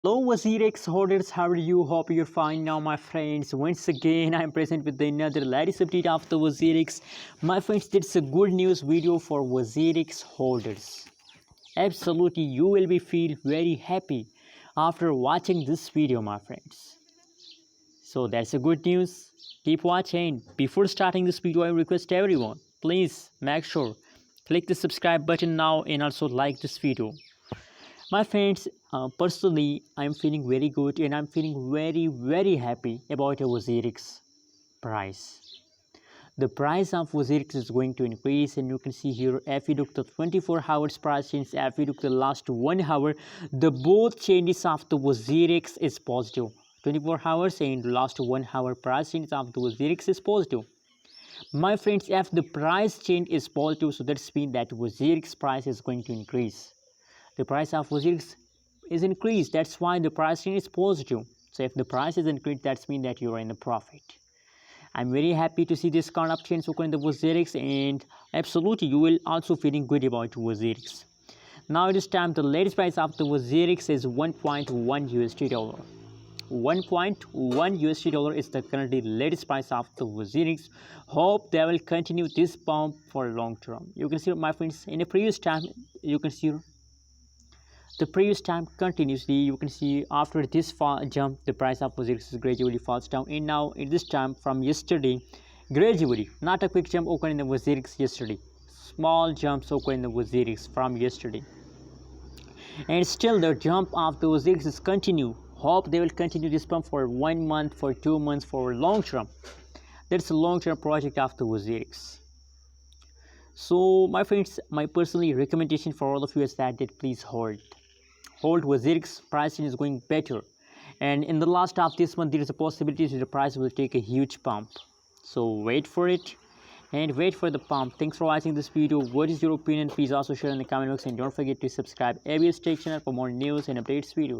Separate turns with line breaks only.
Hello WazirX Holders, how are you? Hope you're fine now, my friends. Once again, I'm present with another latest update of the WazirX. My friends, it's a good news video for WazirX Holders. Absolutely, you will be feel very happy after watching this video, my friends. So that's a good news. Keep watching. Before starting this video, I request everyone, please make sure click the subscribe button now and also like this video. My friends, personally, I'm feeling very good and I'm feeling very happy about a WazirX price. The price of WazirX is going to increase, and you can see here if you look the 24 hours price change, if you look the last 1 hour, the both changes of the WazirX is positive. 24 hours and last 1 hour price change of the WazirX is positive. My friends, if the price change is positive, so that's mean that WazirX price is going to increase. The price of WazirX is increased, that's why the price change is positive. So if the price is increased, that's mean that you are in the profit. I'm very happy to see this kind of change occur in the WazirX, and absolutely you will also feeling good about WazirX. Now it is time. The latest price of the WazirX is 1.1 USD dollar. 1.1 USD dollar is the currently latest price of the WazirX. Hope they will continue this pump for long term. You can see, my friends, in the previous time, you can see the previous time continuously, you can see after this jump, the price of WazirX is gradually falls down, and now in this time from yesterday, gradually, not a quick jump occurred in the WazirX yesterday, small jumps occurred in the WazirX from yesterday, and still the jump of the WazirX is continue. Hope they will continue this pump for 1 month, for 2 months, for long term. That's a long term project of the WazirX. So my friends, my personal recommendation for all of you is that please hold WazirX pricing is going better, and in the last of this month there is a possibility that the price will take a huge pump. So wait for it and wait for the pump. Thanks for watching this video. What is your opinion? Please also share in the comment box, and don't forget to subscribe ABS Tech channel for more news and updates videos.